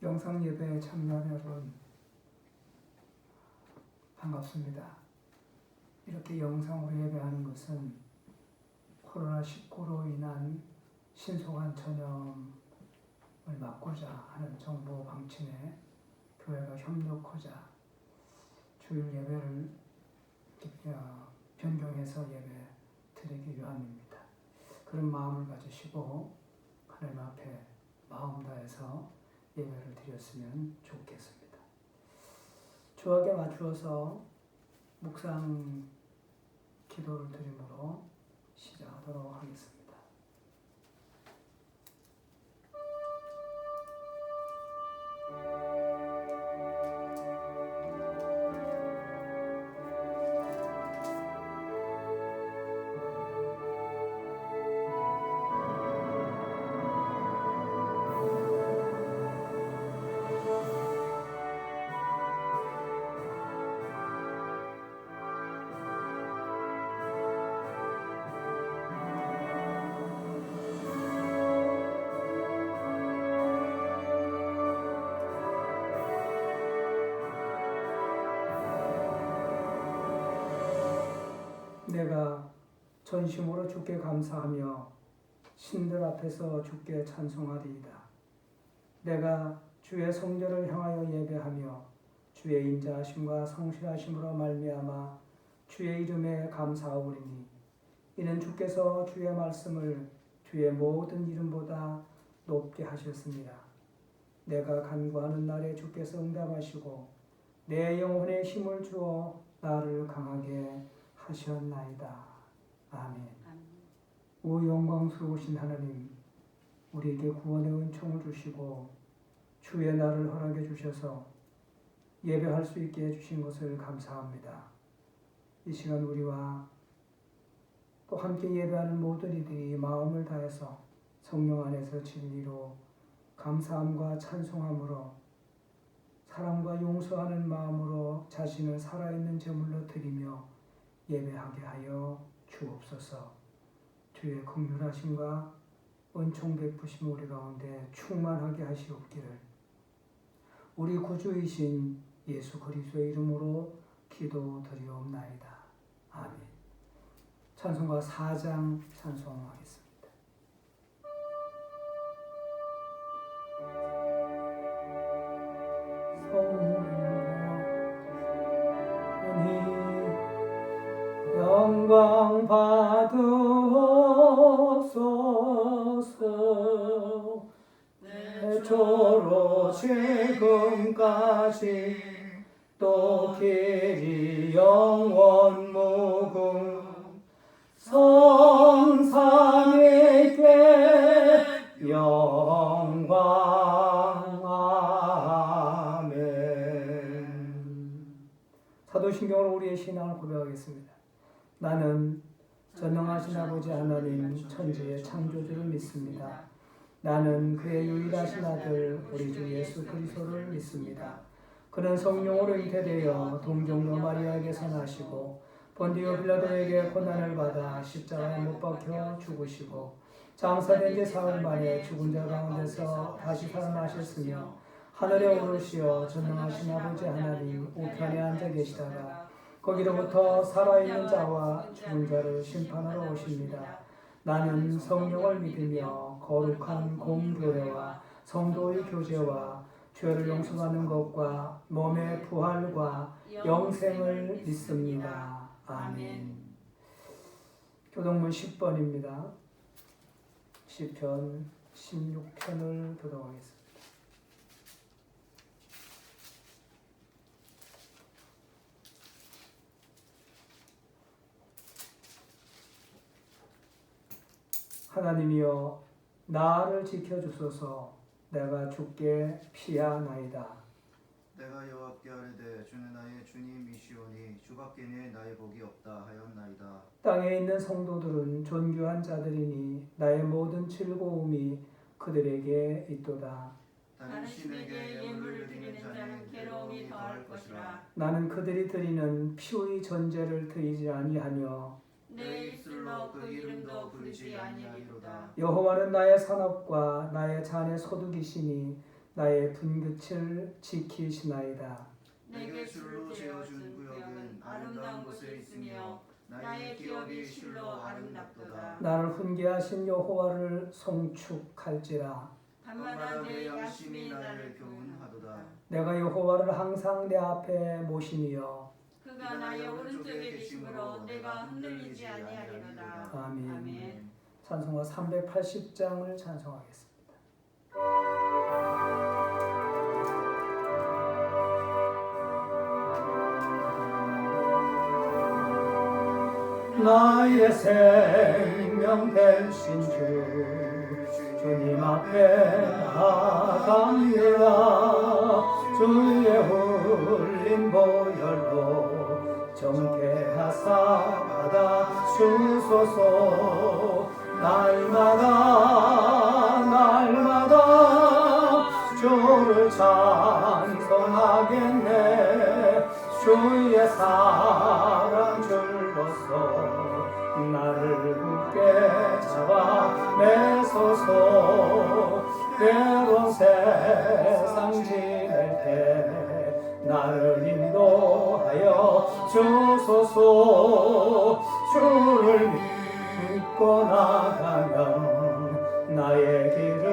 영상 예배에 참여한 여러분 반갑습니다. 이렇게 영상으로 예배하는 것은 코로나19로 인한 신속한 전염을 막고자 하는 정부 방침에 교회가 협력하자 주일 예배를 변경해서 예배 드리기 위함입니다. 그런 마음을 가지시고 하나님 앞에 마음 다해서 예배를 드렸으면 좋겠습니다. 주하게 맞추어서 묵상 기도를 드림으로 시작하도록 하겠습니다. 내가 전심으로 주께 감사하며 신들 앞에서 주께 찬송하리이다. 내가 주의 성전을 향하여 예배하며 주의 인자하심과 성실하심으로 말미암아 주의 이름에 감사하오리니 이는 주께서 주의 말씀을 주의 모든 이름보다 높게 하셨습니다. 내가 간구하는 날에 주께서 응답하시고 내 영혼에 힘을 주어 나를 강하게 하셨나이다. 아멘. 오 영광스러우신 하나님, 우리에게 구원의 은총을 주시고 주의 날을 허락해 주셔서 예배할 수 있게 해주신 것을 감사합니다. 이 시간 우리와 또 함께 예배하는 모든 이들이 마음을 다해서 성령 안에서 진리로 감사함과 찬송함으로 사랑과 용서하는 마음으로 자신을 살아있는 제물로 드리며 예배하게 하여 주옵소서. 주의 긍휼하심과 은총 베푸심 우리 가운데 충만하게 하시옵기를 우리 구주이신 예수 그리스도의 이름으로 기도드리옵나이다. 아멘. 찬송가 4장 찬송하겠습니다. 영광 받으소서. 태초로 지금까지 또 길이 영원 무궁 성삼위께 영광. 아멘. 사도신경으로 우리의 신앙을 고백하겠습니다. 나는 전능하신 아버지 하나님 천지의 창조주를 믿습니다. 나는 그의 유일하신 아들 우리 주 예수 그리스도를 믿습니다. 그는 성령으로 잉태되어 동정녀 마리아에게서 나시고 본디오 빌라도에게 고난을 받아 십자가에 못 박혀 죽으시고 장사된 지 사흘 만에 죽은 자 가운데서 다시 살아나셨으며 하늘에 오르시어 전능하신 아버지 하나님 우편에 앉아 계시다가 거기로부터 살아있는 자와 죽은 자를 심판하러 오십니다. 나는 성령을 믿으며 거룩한 공교회와 성도의 교제와 죄를 용서받는 것과 몸의 부활과 영생을 믿습니다. 아멘. 교동문 10번입니다. 시편 16편을 교독하겠습니다. 하나님이여 나를 지켜주소서. 내가 주께 피하나이다. 내가 여호와께 아뢰되 주는 나의 주님이시오니 주밖에 나의 복이 없다 하였나이다. 땅에 있는 성도들은 존귀한 자들이니 나의 모든 즐거움이 그들에게 있도다. 당신에게 예물을 드리는 자는 괴로움이 더할 것이라. 나는 그들이 드리는 피의 전제를 드리지 아니하며 내 입술로 그 이름도 부르지 아니하리로다. 여호와는 나의 산업과 나의 잔의 소득이시니 나의 분깃을 지키시나이다. 내게 줄로 지어준 구역은 아름다운 곳에 있으며 나의 기업이 실로 아름답도다. 나를 훈계하신 여호와를 송축할지라. 밤마다 내 양심이 나를 교훈하도다. 내가 여호와를 항상 내 앞에 모시니여. 그가 나의 오른쪽에 계심으로 내가 흔들리지 아니하리로다. 아멘. 아멘. 찬송가 380장을 찬송하겠습니다. 나의 생명 되신 주님 앞에 나아갑니다. 주의 흘린 보혈로 정케하사 받아주소서. 날마다 주를 찬송하겠네. 주의 사랑 줄로서 나를 굳게 잡아 매소서. 괴로운 세상 지낼 때 나를 인도하여 주소서. 주를 믿고 나가면 나의 길을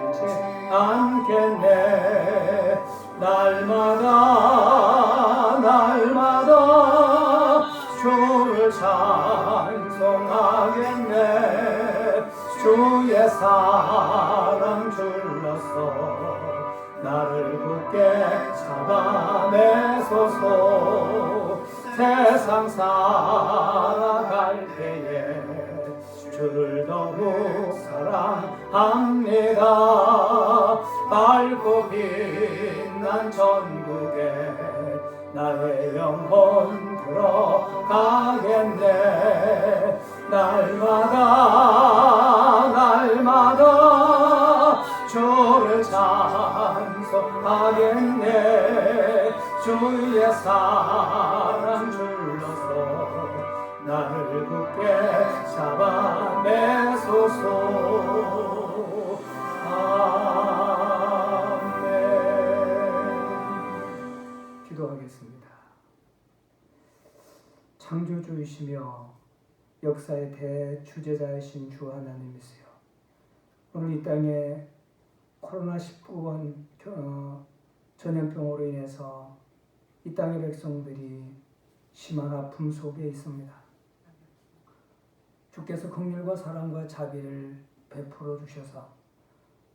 잃지 않겠네. 날마다 주를 찬송하겠네. 주의 사랑 줄로서 나를 굳게 잡아 매소서. 세상 살아갈 때에 주를 더욱 사랑합니다. 밝고 빛난 전국에 나의 영혼 들어가겠네. 날마다 주를 찬송하겠네. 주의 사랑 줄로서 나를 굳게 잡아 매소서. 아멘. 기도하겠습니다. 창조주이시며 역사의 대주재자이신 주 하나님이세요. 오늘 이 땅에 코로나19 전염병으로 인해서 이 땅의 백성들이 심한 아픔 속에 있습니다. 주께서 긍휼과 사랑과 자비를 베풀어 주셔서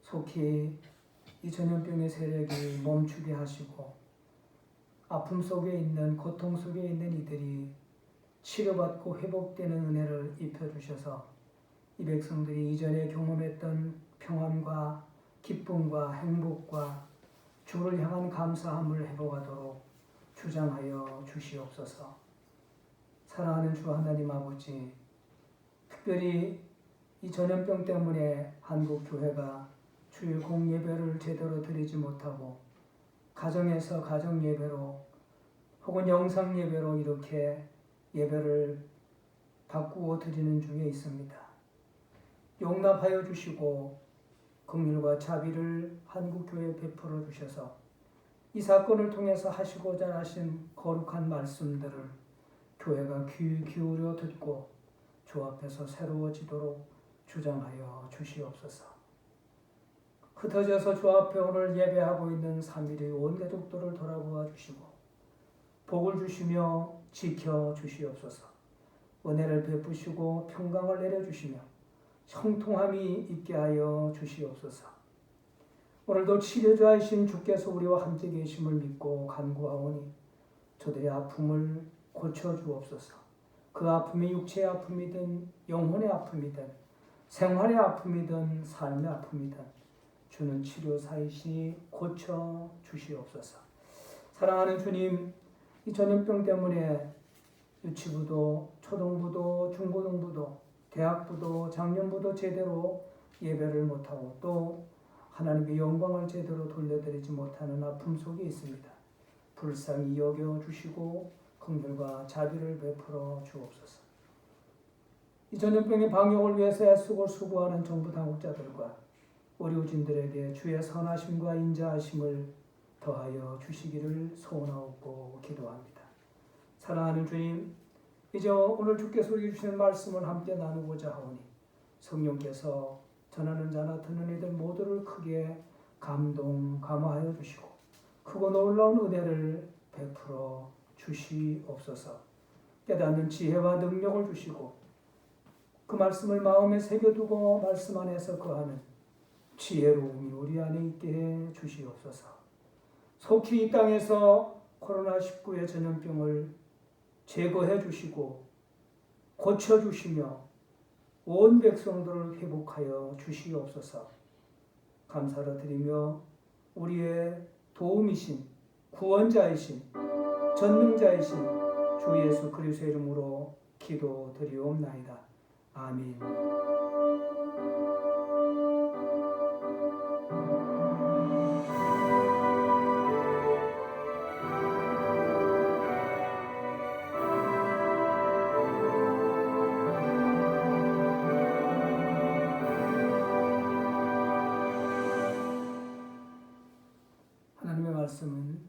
속히 이 전염병의 세력이 멈추게 하시고 아픔 속에 있는, 고통 속에 있는 이들이 치료받고 회복되는 은혜를 입혀주셔서 이 백성들이 이전에 경험했던 평안과 기쁨과 행복과 주를 향한 감사함을 회복하도록 주장하여 주시옵소서. 사랑하는 주 하나님 아버지, 특별히 이 전염병 때문에 한국 교회가 주일 공예배를 제대로 드리지 못하고 가정에서 가정 예배로 혹은 영상 예배로 이렇게 예배를 바꾸어 드리는 중에 있습니다. 용납하여 주시고 긍휼과 자비를 한국 교회에 베풀어 주셔서 이 사건을 통해서 하시고자 하신 거룩한 말씀들을 교회가 귀 기울여 듣고 주 앞에서 새로워지도록 주장하여 주시옵소서. 흩어져서 주 앞에 오늘 예배하고 있는 3일의 온 가족들을 돌아보아 주시고 복을 주시며 지켜 주시옵소서. 은혜를 베푸시고 평강을 내려주시며 형통함이 있게 하여 주시옵소서. 오늘도 치료자이신 주께서 우리와 함께 계심을 믿고 간구하오니 저들의 아픔을 고쳐주옵소서. 그 아픔이 육체의 아픔이든 영혼의 아픔이든 생활의 아픔이든 삶의 아픔이든 주는 치료사이시니 고쳐주시옵소서. 사랑하는 주님, 이 전염병 때문에 유치부도 초등부도 중고등부도 대학부도 작년부도 제대로 예배를 못하고 또 하나님의 영광을 제대로 돌려드리지 못하는 아픔 속에 있습니다. 불쌍히 여겨주시고 긍휼과 자비를 베풀어 주옵소서. 이 전염병의 방역을 위해서 애쓰고 수고하는 정부 당국자들과 의료진들에게 주의 선하심과 인자하심을 더하여 주시기를 소원하고 기도합니다. 사랑하는 주님, 이제 오늘 주께서 우리에게 주시는 말씀을 함께 나누고자 하오니 성령께서 전하는 자나 듣는 이들 모두를 크게 감동하여 주시고 크고 놀라운 은혜를 베풀어 주시옵소서. 깨닫는 지혜와 능력을 주시고 그 말씀을 마음에 새겨두고 말씀 안에서 거하는 지혜로움이 우리 안에 있게 해 주시옵소서. 속히 이 땅에서 코로나19의 전염병을 제거해 주시고 고쳐 주시며 온 백성들을 회복하여 주시옵소서. 감사를 드리며 우리의 도움이신 구원자이신 전능자이신 주 예수 그리스도의 이름으로 기도드리옵나이다. 아멘. 하나님의 말씀은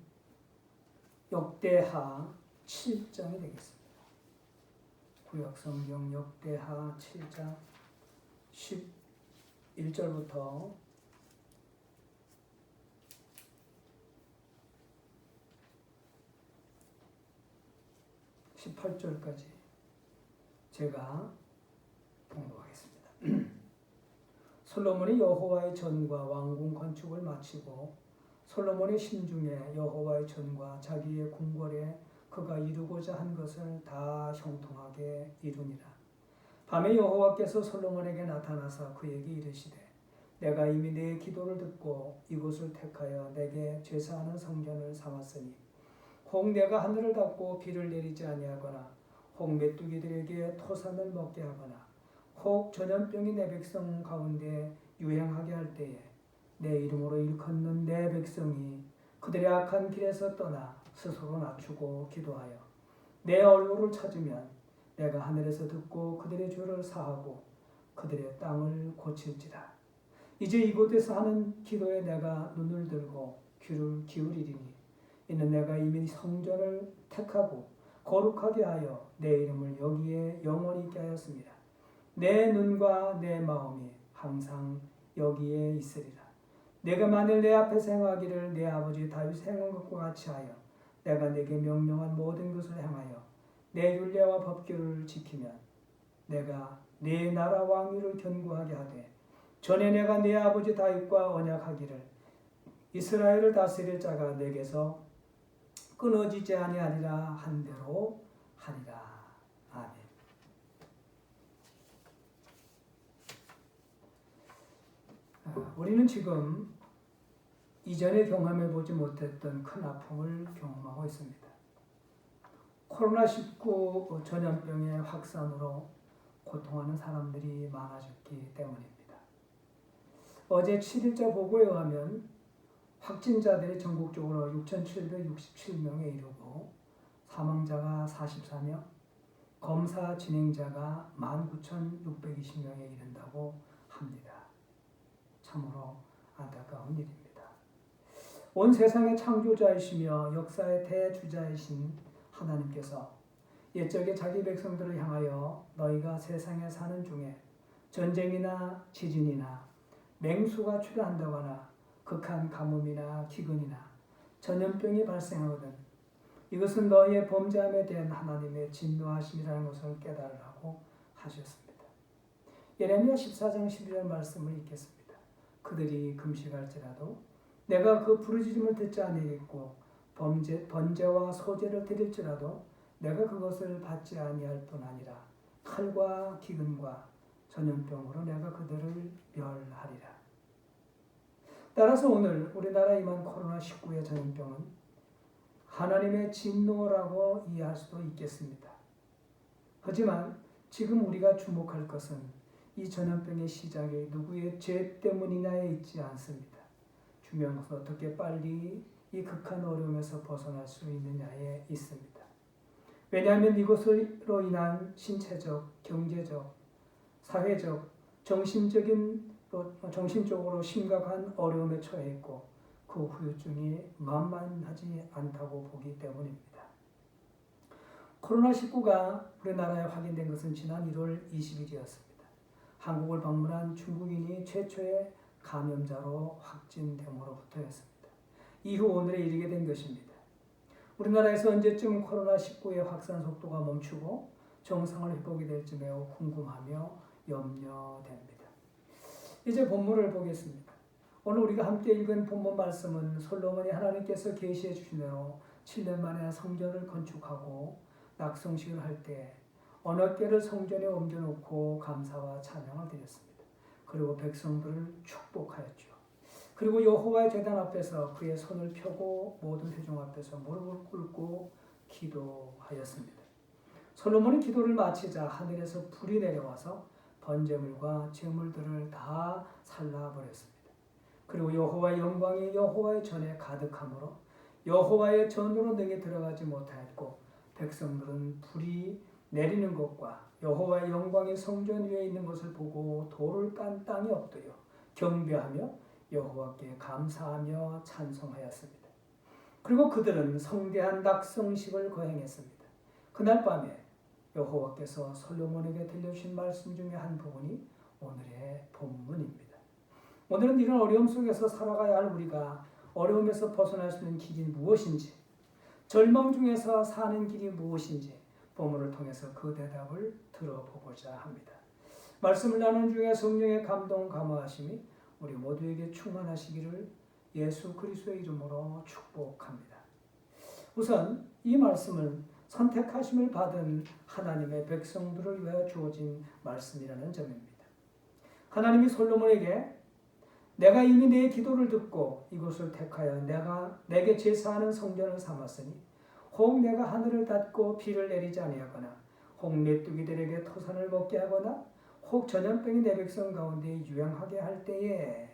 역대하 7장이 되겠습니다. 구약성경 역대하 7장 11절부터 18절까지 제가 봉독하겠습니다. 솔로몬이 여호와의 전과 왕궁 건축을 마치고 솔로몬의 심중에 여호와의 전과 자기의 궁궐에 그가 이루고자 한 것을 다 형통하게 이루니라. 밤에 여호와께서 솔로몬에게 나타나사 그에게 이르시되 내가 이미 네 기도를 듣고 이곳을 택하여 내게 제사하는 성전을 삼았으니 혹 내가 하늘을 닫고 비를 내리지 아니하거나 혹 메뚜기들에게 토산을 먹게 하거나 혹 전염병이 내 백성 가운데 유행하게 할 때에 내 이름으로 일컫는 내 백성이 그들의 악한 길에서 떠나 스스로 낮추고 기도하여 내 얼굴을 찾으면 내가 하늘에서 듣고 그들의 죄를 사하고 그들의 땅을 고칠지라. 이제 이곳에서 하는 기도에 내가 눈을 들고 귀를 기울이리니 이는 내가 이미 성전을 택하고 거룩하게 하여 내 이름을 여기에 영원히 있게 하였습니다. 내 눈과 내 마음이 항상 여기에 있으리라. 내가 만일 내 앞에서 행하기를 내 아버지 다윗이 행한 것과 같이 하여 내가 내게 명령한 모든 것을 행하여 내 율례와 법규를 지키면 내가 네 나라 왕위를 견고하게 하되 전에 내가 내 아버지 다윗과 언약하기를 이스라엘을 다스릴 자가 내게서 끊어지지 아니하리라 한 대로 하리라. 아멘. 우리는 지금 이전에 경험해보지 못했던 큰 아픔을 경험하고 있습니다. 코로나19 전염병의 확산으로 고통하는 사람들이 많아졌기 때문입니다. 어제 7일자 보고에 의하면 확진자들이 전국적으로 6,767명에 이르고 사망자가 44명, 검사 진행자가 19,620명에 이른다고 합니다. 참으로 안타까운 일입니다. 온 세상의 창조자이시며 역사의 대주자이신 하나님께서 옛적에 자기 백성들을 향하여 너희가 세상에 사는 중에 전쟁이나 지진이나 맹수가 출현한다거나 극한 가뭄이나 기근이나 전염병이 발생하거든 이것은 너희의 범죄함에 대한 하나님의 진노하심이라는 것을 깨달으라고 하셨습니다. 예레미야 14장 12절 말씀을 읽겠습니다. 그들이 금식할지라도 내가 그 부르짖음을 듣지 아니하겠고 번제와 소제를 드릴지라도 내가 그것을 받지 아니할 뿐 아니라 칼과 기근과 전염병으로 내가 그들을 멸하리라. 따라서 오늘 우리나라에 임한 코로나19의 전염병은 하나님의 진노라고 이해할 수도 있겠습니다. 하지만 지금 우리가 주목할 것은 이 전염병의 시작이 누구의 죄 때문이냐에 있지 않습니다. 중요한 것은 어떻게 빨리 이 극한 어려움에서 벗어날 수 있느냐에 있습니다. 왜냐하면 이것으로 인한 신체적, 경제적, 사회적, 정신적인 정신적으로 심각한 어려움에 처해 있고 그 후유증이 만만하지 않다고 보기 때문입니다. 코로나19가 우리나라에 확인된 것은 지난 1월 20일이었습니다. 한국을 방문한 중국인이 최초의 감염자로 확진됨으로부터였습니다. 이후 오늘에 이르게 된 것입니다. 우리나라에서 언제쯤 코로나19의 확산 속도가 멈추고 정상을 회복이 될지 매우 궁금하며 염려됩니다. 이제 본문을 보겠습니다. 오늘 우리가 함께 읽은 본문 말씀은 솔로몬이 하나님께서 계시해 주신 대로 7년 만에 성전을 건축하고 낙성식을 할 때 언어궤를 성전에 옮겨놓고 감사와 찬양을 드렸습니다. 그리고 백성들을 축복하였죠. 그리고 여호와의 제단 앞에서 그의 손을 펴고 모든 회중 앞에서 무릎을 꿇고 기도하였습니다. 솔로몬이 기도를 마치자 하늘에서 불이 내려와서 번제물과 제물들을 다 살라버렸습니다. 그리고 여호와의 영광이 여호와의 전에 가득하므로 여호와의 전으로 능히 들어가지 못하였고 백성들은 불이 내리는 것과 여호와의 영광이 성전 위에 있는 것을 보고 돌을 깐 땅이 엎드려 경배하며 여호와께 감사하며 찬송하였습니다. 그리고 그들은 성대한 낙성식을 거행했습니다. 그날 밤에 여호와께서 솔로몬에게 들려주신 말씀 중에 한 부분이 오늘의 본문입니다. 오늘은 이런 어려움 속에서 살아가야 할 우리가 어려움에서 벗어날 수 있는 길이 무엇인지, 절망 중에서 사는 길이 무엇인지 본문을 통해서 그 대답을 들어보고자 합니다. 말씀을 나눈 중에 성령의 감동 감화하심이 우리 모두에게 충만하시기를 예수 그리스도의 이름으로 축복합니다. 우선 이 말씀은 선택하심을 받은 하나님의 백성들을 위하여 주어진 말씀이라는 점입니다. 하나님이 솔로몬에게 내가 이미 내 기도를 듣고 이곳을 택하여 내게 제사하는 성전을 삼았으니 혹 내가 하늘을 닫고 비를 내리지 아니하거나 혹 메뚜기들에게 토산을 먹게 하거나 혹 전염병이 내 백성 가운데 유행하게 할 때에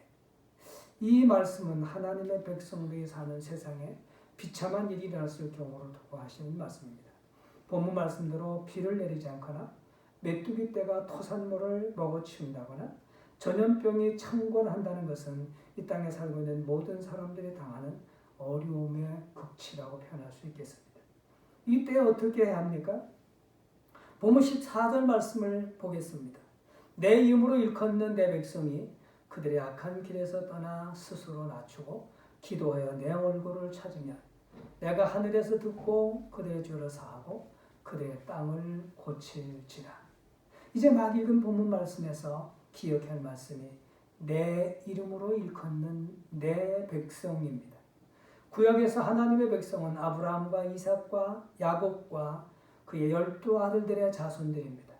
이 말씀은 하나님의 백성들이 사는 세상에 비참한 일이 일어났을 경우를 두고 하시는 말씀입니다. 본문 말씀대로 비를 내리지 않거나 메뚜기 떼가 토산물을 먹어치운다거나 전염병이 창궐한다는 것은 이 땅에 살고 있는 모든 사람들이 당하는 어려움의 극치라고 표현할 수 있겠습니다. 이때 어떻게 해야 합니까? 본문 14절 말씀을 보겠습니다. 내 이름으로 일컫는 내 백성이 그들의 악한 길에서 떠나 스스로 낮추고 기도하여 내 얼굴을 찾으면 내가 하늘에서 듣고 그들의 죄를 사하고 그들의 땅을 고칠지라. 이제 막 읽은 본문 말씀에서 기억해야 할 말씀이 내 이름으로 일컫는 내 백성입니다. 구약에서 하나님의 백성은 아브라함과 이삭과 야곱과 그의 12 아들들의 자손들입니다.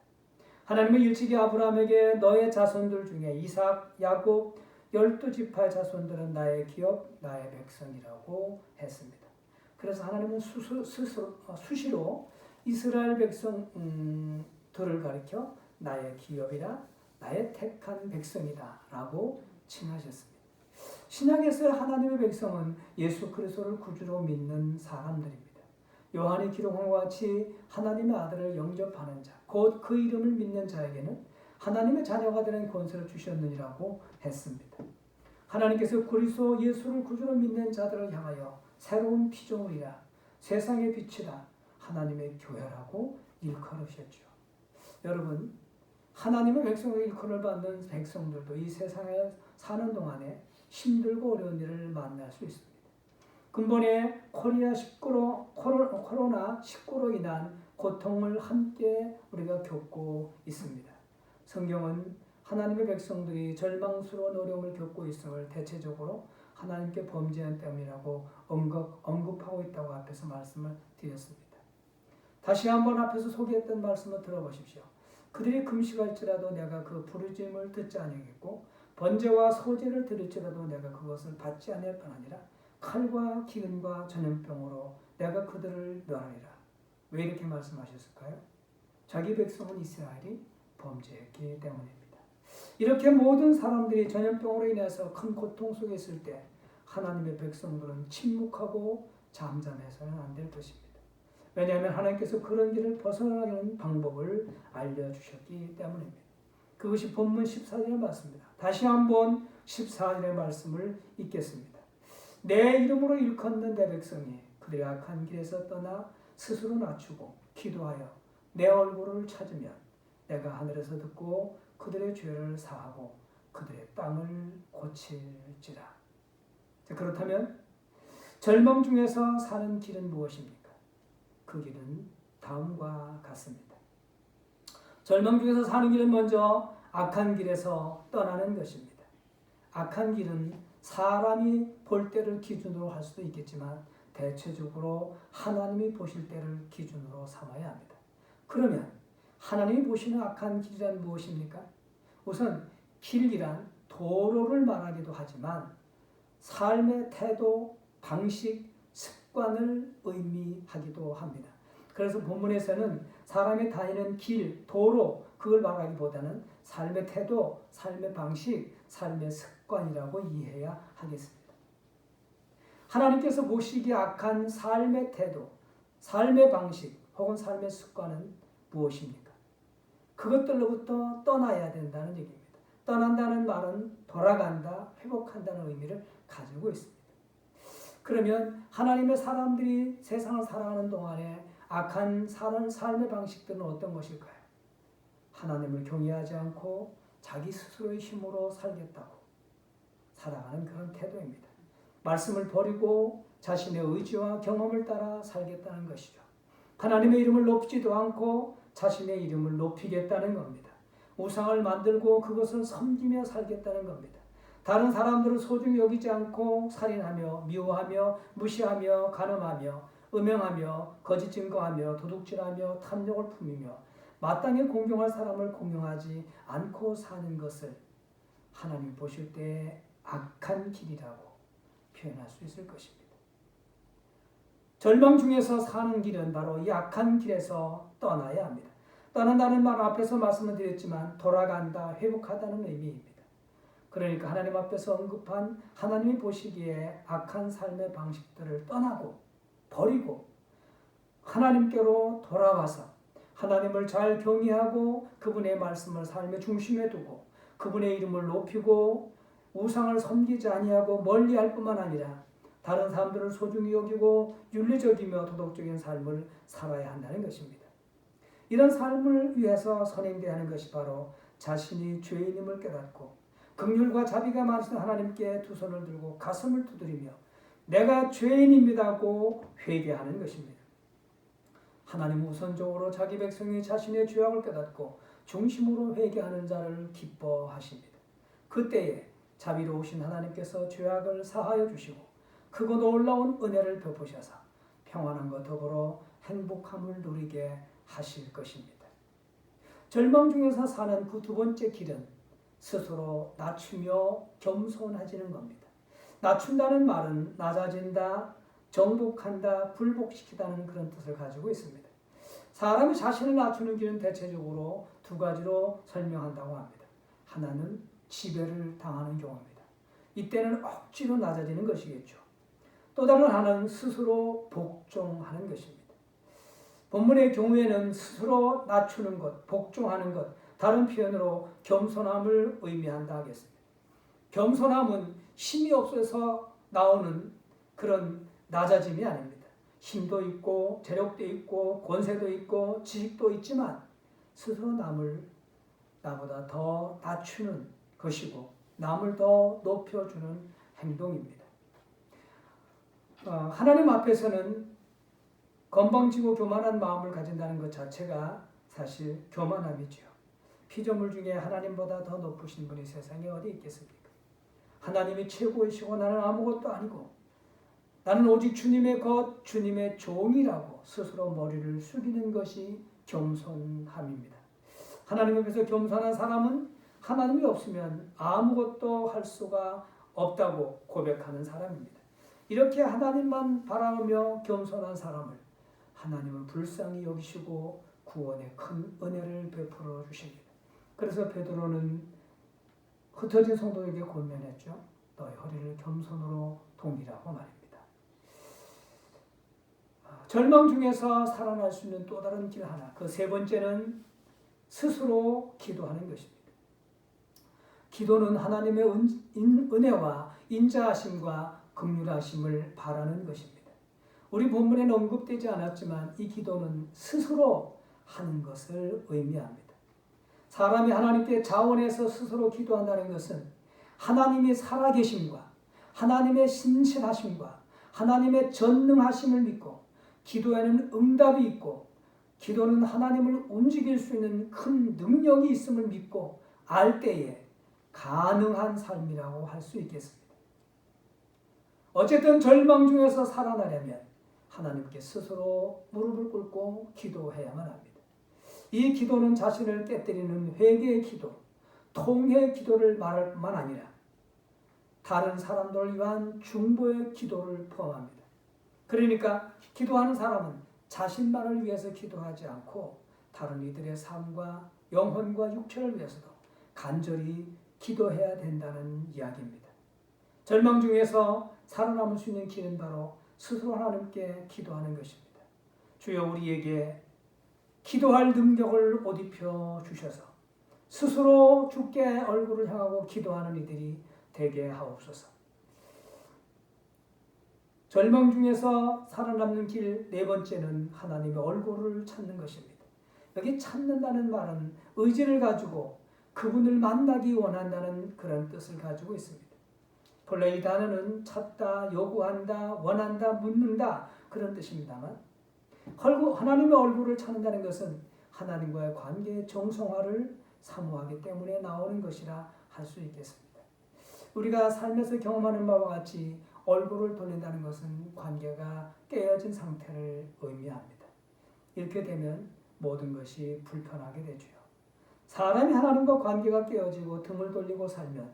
하나님은 일찍이 아브라함에게 너의 자손들 중에 이삭, 야곱 12지파의 자손들은 나의 기업, 나의 백성이라고 했습니다. 그래서 하나님은 수시로 이스라엘 백성들을 가리켜 나의 기업이라 나의 택한 백성이다 라고 칭하셨습니다. 신약에서의 하나님의 백성은 예수 그리스도를 구주로 믿는 사람들입니다. 요한이 기록한 것 같이 하나님의 아들을 영접하는 자, 곧 그 이름을 믿는 자에게는 하나님의 자녀가 되는 권세를 주셨느니라고 했습니다. 하나님께서 그리스도 예수를 구주로 믿는 자들을 향하여 새로운 피조물이라 세상의 빛이라 하나님의 교회라고 일컬으셨죠. 여러분, 하나님의 백성의 일컬을 받는 백성들도 이 세상에 사는 동안에 힘들고 어려운 일을 만날 수 있습니다. 근본에 코로나19로 인한 고통을 함께 우리가 겪고 있습니다. 성경은 하나님의 백성들이 절망스러운 어려움을 겪고 있음을 대체적으로 하나님께 범죄한 때문이라고 언급하고 있다고 앞에서 말씀을 드렸습니다. 다시 한번 앞에서 소개했던 말씀을 들어보십시오. 그들이 금식할지라도 내가 그 부르짖음을 듣지 아니하겠고 번제와 소제를 드릴지라도 내가 그것을 받지 아니할 뿐 아니라 칼과 기근과 전염병으로 내가 그들을 멸하리라. 왜 이렇게 말씀하셨을까요? 자기 백성은 이스라엘이 범죄했기 때문입니다. 이렇게 모든 사람들이 전염병으로 인해서 큰 고통 속에 있을 때 하나님의 백성들은 침묵하고 잠잠해서는 안 될 것입니다. 왜냐하면 하나님께서 그런 길을 벗어나는 방법을 알려주셨기 때문입니다. 그것이 본문 14절의 말씀입니다. 다시 한번 14절의 말씀을 읽겠습니다. 내 이름으로 일컫는 내 백성이 그들의 악한 길에서 떠나 스스로 낮추고 기도하여 내 얼굴을 찾으면 내가 하늘에서 듣고 그들의 죄를 사하고 그들의 땅을 고칠지라. 자, 그렇다면 절망 중에서 사는 길은 무엇입니까? 그 길은 다음과 같습니다. 절망 중에서 사는 길은 먼저 악한 길에서 떠나는 것입니다. 악한 길은 사람이 볼 때를 기준으로 할 수도 있겠지만 대체적으로 하나님이 보실 때를 기준으로 삼아야 합니다. 그러면 하나님이 보시는 악한 길이란 무엇입니까? 우선 길이란 도로를 말하기도 하지만 삶의 태도, 방식, 습관을 의미하기도 합니다. 그래서 본문에서는 사람이 다니는 길, 도로 그걸 말하기보다는 삶의 태도, 삶의 방식, 삶의 습관이라고 이해해야 하겠습니다. 하나님께서 보시기에 악한 삶의 태도, 삶의 방식 혹은 삶의 습관은 무엇입니까? 그것들로부터 떠나야 된다는 얘기입니다. 떠난다는 말은 돌아간다, 회복한다는 의미를 가지고 있습니다. 그러면 하나님의 사람들이 세상을 살아가는 동안에 악한 삶의 방식들은 어떤 것일까요? 하나님을 경외하지 않고 자기 스스로의 힘으로 살겠다고 살아가는 그런 태도입니다. 말씀을 버리고 자신의 의지와 경험을 따라 살겠다는 것이죠. 하나님의 이름을 높이지도 않고 자신의 이름을 높이겠다는 겁니다. 우상을 만들고 그것을 섬기며 살겠다는 겁니다. 다른 사람들을 소중히 여기지 않고 살인하며 미워하며 무시하며 간음하며 음행하며 거짓 증거하며 도둑질하며 탐욕을 품이며 마땅히 공경할 사람을 공경하지 않고 사는 것을 하나님 보실 때 악한 길이라고 표현할 수 있을 것입니다. 절망 중에서 사는 길은 바로 이 악한 길에서 떠나야 합니다. 떠난다는 말 앞에서 말씀을 드렸지만 돌아간다, 회복하다는 의미입니다. 그러니까 하나님 앞에서 언급한 하나님이 보시기에 악한 삶의 방식들을 떠나고 버리고 하나님께로 돌아와서 하나님을 잘 경외하고 그분의 말씀을 삶의 중심에 두고 그분의 이름을 높이고 우상을 섬기지 아니하고 멀리할 뿐만 아니라 다른 사람들을 소중히 여기고 윤리적이며 도덕적인 삶을 살아야 한다는 것입니다. 이런 삶을 위해서 선행되어야 하는 것이 바로 자신이 죄인임을 깨닫고 긍휼과 자비가 많으신 하나님께 두 손을 들고 가슴을 두드리며 내가 죄인입니다고 회개하는 것입니다. 하나님 우선적으로 자기 백성이 자신의 죄악을 깨닫고 중심으로 회개하는 자를 기뻐하십니다. 그때에 자비로우신 하나님께서 죄악을 사하여 주시고 크고 놀라운 은혜를 베푸셔서 평안함과 더불어 행복함을 누리게 하실 것입니다. 절망 중에서 사는 그 두 번째 길은 스스로 낮추며 겸손해지는 겁니다. 낮춘다는 말은 낮아진다, 정복한다, 굴복시키다는 그런 뜻을 가지고 있습니다. 사람이 자신을 낮추는 길은 대체적으로 두 가지로 설명한다고 합니다. 하나는 지배를 당하는 경우입니다. 이때는 억지로 낮아지는 것이겠죠. 또 다른 하나는 스스로 복종하는 것입니다. 본문의 경우에는 스스로 낮추는 것, 복종하는 것, 다른 표현으로 겸손함을 의미한다 하겠습니다. 겸손함은 힘이 없어서 나오는 그런 낮아짐이 아닙니다. 힘도 있고 재력도 있고 권세도 있고 지식도 있지만 스스로 남을 나보다 더 낮추는 것이고 남을 더 높여주는 행동입니다. 하나님 앞에서는 건방지고 교만한 마음을 가진다는 것 자체가 사실 교만함이죠. 피조물 중에 하나님보다 더 높으신 분이 세상에 어디 있겠습니까? 하나님이 최고이시고 나는 아무것도 아니고 나는 오직 주님의 것, 주님의 종이라고 스스로 머리를 숙이는 것이 겸손함입니다. 하나님 앞에서 겸손한 사람은 하나님이 없으면 아무것도 할 수가 없다고 고백하는 사람입니다. 이렇게 하나님만 바라보며 겸손한 사람을 하나님은 불쌍히 여기시고 구원의 큰 은혜를 베풀어 주십니다. 그래서 베드로는 흩어진 성도에게 권면했죠. 너의 허리를 겸손으로 동이라고 말입니다. 절망 중에서 살아날 수 있는 또 다른 길 하나, 그 세 번째는 스스로 기도하는 것입니다. 기도는 하나님의 은혜와 인자하심과 긍휼하심을 바라는 것입니다. 우리 본문에는 언급되지 않았지만 이 기도는 스스로 하는 것을 의미합니다. 사람이 하나님께 자원해서 스스로 기도한다는 것은 하나님이 살아계심과 하나님의 신실하심과 하나님의 전능하심을 믿고 기도에는 응답이 있고 기도는 하나님을 움직일 수 있는 큰 능력이 있음을 믿고 알 때에 가능한 삶이라고 할 수 있겠습니다. 어쨌든 절망 중에서 살아나려면 하나님께 스스로 무릎을 꿇고 기도해야만 합니다. 이 기도는 자신을 깨뜨리는 회개의 기도, 통회의 기도를 말할 뿐만 아니라 다른 사람들을 위한 중보의 기도를 포함합니다. 그러니까 기도하는 사람은 자신만을 위해서 기도하지 않고 다른 이들의 삶과 영혼과 육체를 위해서도 간절히 기도해야 된다는 이야기입니다. 절망 중에서 살아남을 수 있는 길은 바로 스스로 하나님께 기도하는 것입니다. 주여 우리에게 기도할 능력을 옷 입혀 주셔서 스스로 주께 얼굴을 향하고 기도하는 이들이 되게 하옵소서. 절망 중에서 살아남는 길 네 번째는 하나님의 얼굴을 찾는 것입니다. 여기 찾는다는 말은 의지를 가지고 그분을 만나기 원한다는 그런 뜻을 가지고 있습니다. 본래 이 단어는 찾다, 요구한다, 원한다, 묻는다 그런 뜻입니다만 하나님의 얼굴을 찾는다는 것은 하나님과의 관계의 정성화를 사모하기 때문에 나오는 것이라 할 수 있겠습니다. 우리가 삶에서 경험하는 바와 같이 얼굴을 돌린다는 것은 관계가 깨어진 상태를 의미합니다. 이렇게 되면 모든 것이 불편하게 되죠. 사람이 하나님과 관계가 깨어지고 등을 돌리고 살면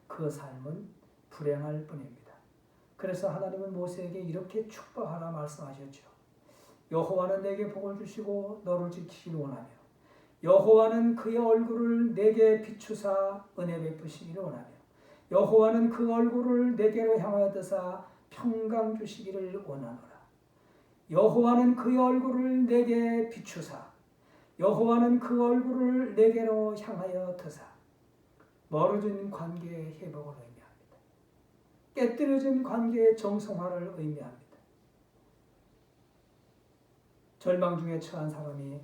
그 삶은 불행할 뿐입니다. 그래서 하나님은 모세에게 이렇게 축복하라 말씀하셨죠. 여호와는 내게 복을 주시고 너를 지키기를 원하며 여호와는 그의 얼굴을 내게 비추사 은혜 베푸시기를 원하며 여호와는 그 얼굴을 내게로 향하여 드사 평강 주시기를 원하노라. 여호와는 그의 얼굴을 내게 비추사 여호와는 그 얼굴을 내게로 향하여 드사 멀어진 관계의 회복을 의미합니다. 깨뜨려진 관계의 정성화를 의미합니다. 절망 중에 처한 사람이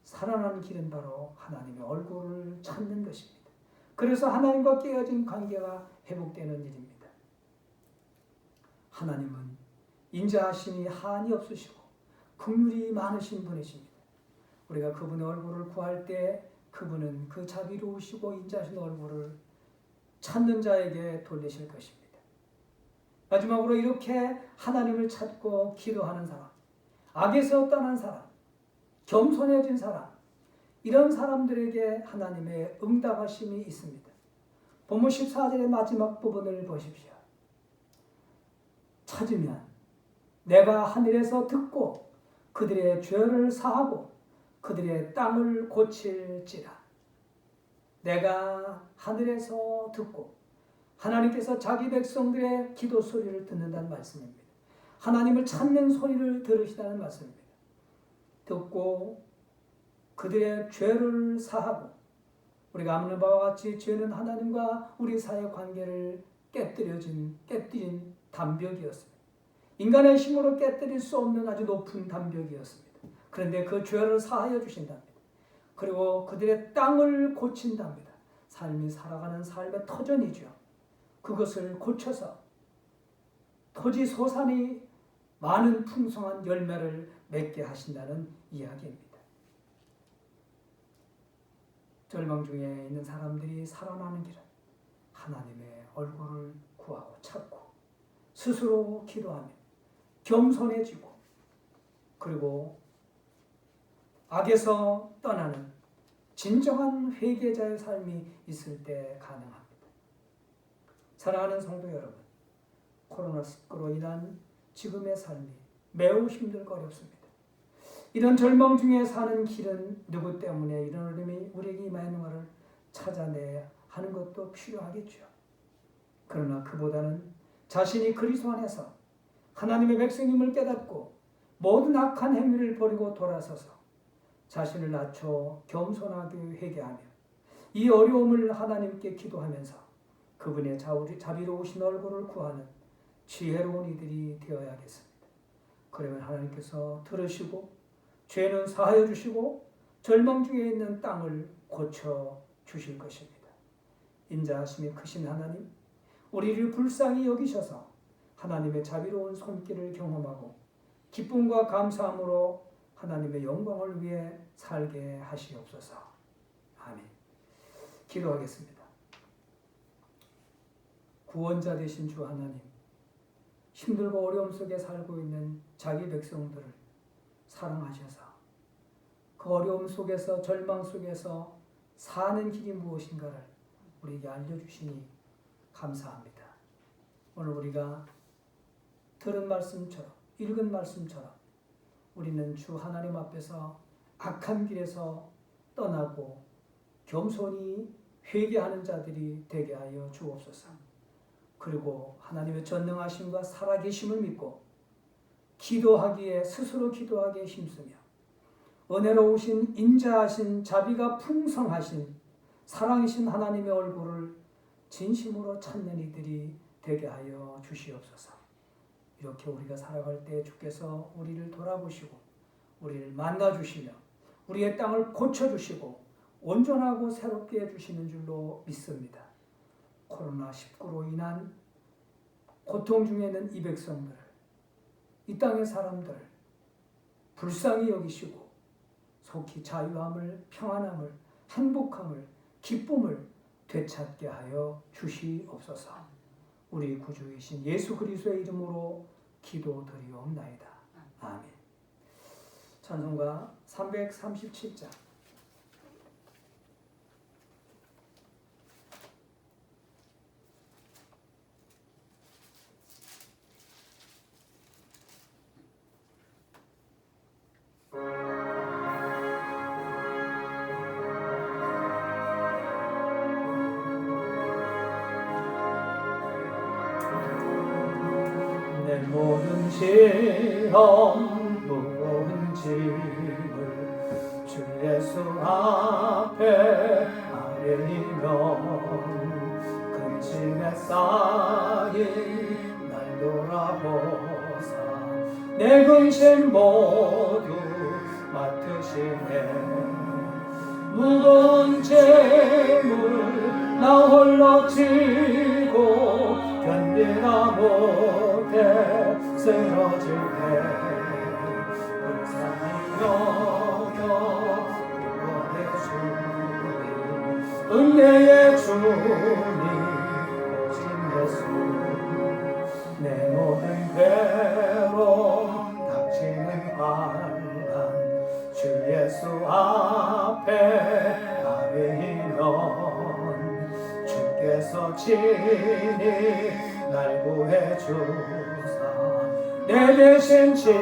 살아나는 길은 바로 하나님의 얼굴을 찾는 것입니다. 그래서 하나님과 깨어진 관계가 회복되는 일입니다. 하나님은 인자하심이 한이 없으시고 긍휼이 많으신 분이십니다. 우리가 그분의 얼굴을 구할 때 그분은 그 자비로우시고 인자하신 얼굴을 찾는 자에게 돌리실 것입니다. 마지막으로 이렇게 하나님을 찾고 기도하는 사람, 악에서 떠난 사람, 겸손해진 사람, 이런 사람들에게 하나님의 응답하심이 있습니다. 본문 14절의 마지막 부분을 보십시오. 찾으면 내가 하늘에서 듣고 그들의 죄를 사하고 그들의 땅을 고칠지라. 내가 하늘에서 듣고 하나님께서 자기 백성들의 기도 소리를 듣는다는 말씀입니다. 하나님을 찾는 소리를 들으시다는 말씀입니다. 듣고 그들의 죄를 사하고 우리가 아는 바와 같이 죄는 하나님과 우리 사이의 관계를 깨뜨린 담벽이었습니다. 인간의 힘으로 깨뜨릴 수 없는 아주 높은 담벽이었습니다. 그런데 그 죄를 사하여 주신답니다. 그리고 그들의 땅을 고친답니다. 삶이 살아가는 삶의 터전이죠. 그것을 고쳐서 토지 소산이 많은 풍성한 열매를 맺게 하신다는 이야기입니다. 절망 중에 있는 사람들이 살아나는 길은 하나님의 얼굴을 구하고 찾고 스스로 기도하며 겸손해지고 그리고 악에서 떠나는 진정한 회개자의 삶이 있을 때 가능합니다. 사랑하는 성도 여러분, 코로나19로 인한 지금의 삶이 매우 힘들고 어렵습니다. 이런 절망 중에 사는 길은 누구 때문에 이런 어려움이 우리에게 임하는가를 찾아내야 하는 것도 필요하겠죠. 그러나 그보다는 자신이 그리스도 안에서 하나님의 백성임을 깨닫고 모든 악한 행위를 버리고 돌아서서 자신을 낮춰 겸손하게 회개하며 이 어려움을 하나님께 기도하면서 그분의 자비로우신 얼굴을 구하는 지혜로운 이들이 되어야겠습니다. 그러면 하나님께서 들으시고 죄는 사하여 주시고 절망 중에 있는 땅을 고쳐 주실 것입니다. 인자하심이 크신 하나님, 우리를 불쌍히 여기셔서 하나님의 자비로운 손길을 경험하고 기쁨과 감사함으로 하나님의 영광을 위해 살게 하시옵소서. 아멘. 기도하겠습니다. 구원자 되신 주 하나님, 힘들고 어려움 속에 살고 있는 자기 백성들을 사랑하셔서 그 어려움 속에서 절망 속에서 사는 길이 무엇인가를 우리에게 알려주시니 감사합니다. 오늘 우리가 들은 말씀처럼 읽은 말씀처럼 우리는 주 하나님 앞에서 악한 길에서 떠나고 겸손히 회개하는 자들이 되게 하여 주옵소서. 그리고 하나님의 전능하심과 살아계심을 믿고 기도하기에 스스로 기도하기에 힘쓰며 은혜로우신 인자하신 자비가 풍성하신 사랑이신 하나님의 얼굴을 진심으로 찾는 이들이 되게 하여 주시옵소서. 이렇게 우리가 살아갈 때 주께서 우리를 돌아보시고 우리를 만나주시며 우리의 땅을 고쳐주시고 온전하고 새롭게 해주시는 줄로 믿습니다. 코로나19로 인한 고통 중에 있는 이 백성들, 이 땅의 사람들 불쌍히 여기시고 속히 자유함을, 평안함을, 행복함을, 기쁨을 되찾게 하여 주시옵소서. 우리 구주이신 예수 그리스도의 이름으로 기도드리옵나이다. 아멘. 찬송가 337장. 모든 시험 무거운 짐을 주 예수 앞에 아뢰이면 근심에 쌓인 날 돌아보사 내 근심 모두 맡으시네. 무거운 짐을 나 홀로 지고 견디나 못해 쓰러질 때 불쌍히 여겨 구원해 주니 은혜의 주님 오신 예수 내 모든 괴로움 닥치는 환난 주 예수 앞에 아뢰이면 주께서 친히 날 구해 주사 내 대신 짐을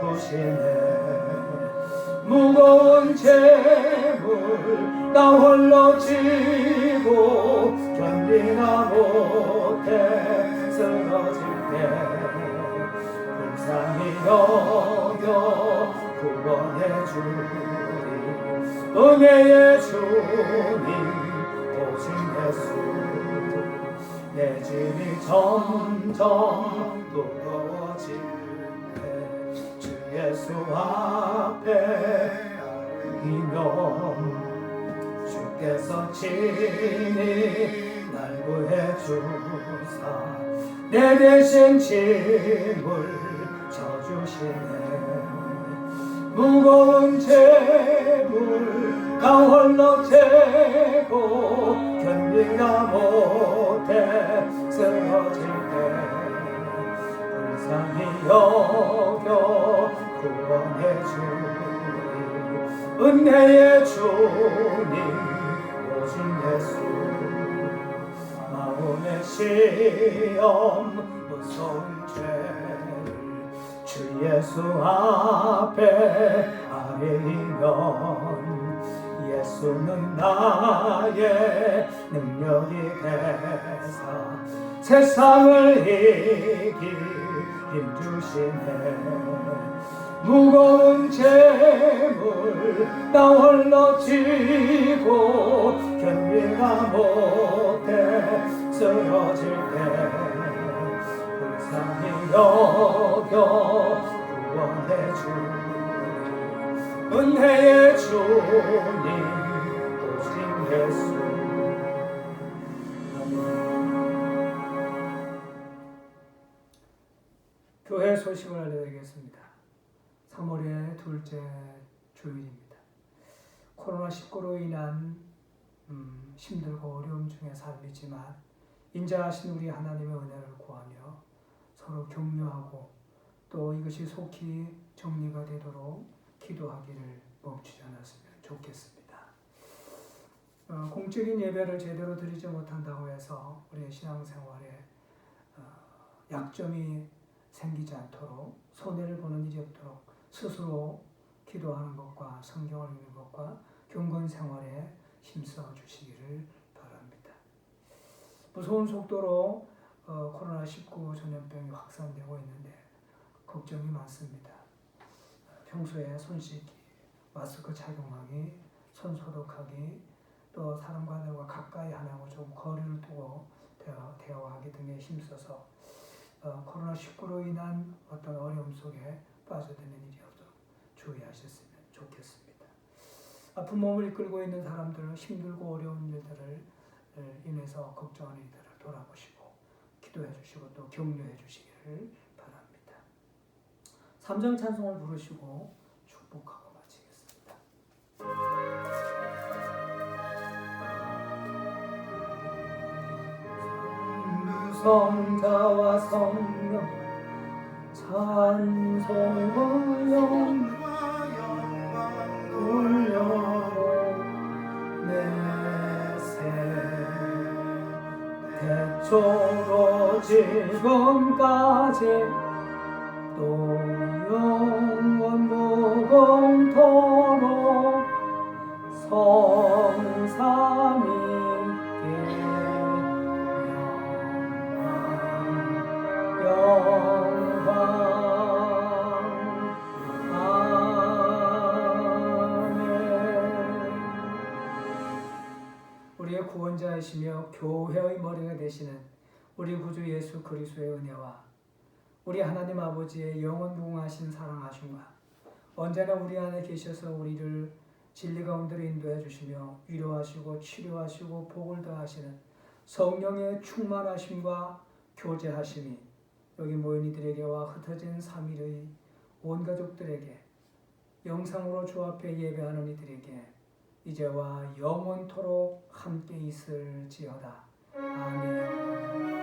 베푸시네. 무거운 죄물 나 홀로 지고 견디나 못해 쓰러질 때 불쌍히 여겨 구원해 주리 은혜의 주님 오신 예수 내 짐이 점점 무거워지네. 주 예수 앞에 이면 주께서 친히 날 구해 주사 내 대신 짐을 져주시네. 무거운 죄물 나 홀로 재고 견디나 못해 쓰러질 때 불쌍히 여겨 구원해 주리 은혜의 주님 오신 예수 마음의 시험 무서운 죄를 주 예수 앞에 아뢰이면 예수는 나의 능력이 되사 세상을 이길 힘 주시네. 무거운 재물 나 홀로 지고 견디다 못해 쓰러질 때 불쌍히 여겨 구원해 주니 은혜의 주님 오직 예수. 교회 소식을 알려드리겠습니다. 3월의 둘째 주일입니다. 코로나19로 인한 힘들고 어려움 중의 삶이지만 인자하신 우리 하나님의 은혜를 구하며 서로 격려하고 또 이것이 속히 정리가 되도록 기도하기를 멈추지 않았으면 좋겠습니다. 공적인 예배를 제대로 드리지 못한다고 해서 우리의 신앙생활에 약점이 생기지 않도록 손해를 보는 일이 없도록 스스로 기도하는 것과 성경을 읽는 것과 경건 생활에 힘써 주시기를 바랍니다. 무서운 속도로 코로나19 전염병이 확산되고 있는데 걱정이 많습니다. 평소에 손 씻기, 마스크 착용하기, 손 소독하기, 또 사람과들과 가까이 안 하고 좀 거리를 두고 대화하기 등에 힘써서 코로나19로 인한 어떤 어려움 속에 빠져드는 일이 없도록 주의하셨으면 좋겠습니다. 아픈 몸을 이끌고 있는 사람들, 힘들고 어려운 일들을 인해서 걱정하는 이들을 돌아보시고 기도해 주시고 또 격려해 주시기를 바랍니다. 3장 찬송을 부르시고 축복하고 마치겠습니다. 성자와 성령 찬송과 영광 돌려고 내세 태초로 지금까지 또 영원 무궁토록 성삼위께 영광 아멘. 우리의 구원자이시며 교회의 머리가 되시는 우리 구주 예수 그리스도의 은혜와 우리 하나님 아버지의 영원 무궁하신 사랑하심과 언제나 우리 안에 계셔서 우리를 진리 가운데로 인도해 주시며 위로하시고 치료하시고 복을 더하시는 성령의 충만하심과 교제하심이 여기 모인 이들에게와 흩어진 3일의 온 가족들에게 영상으로 주 앞에 예배하는 이들에게 이제와 영원토록 함께 있을지어다. 아멘.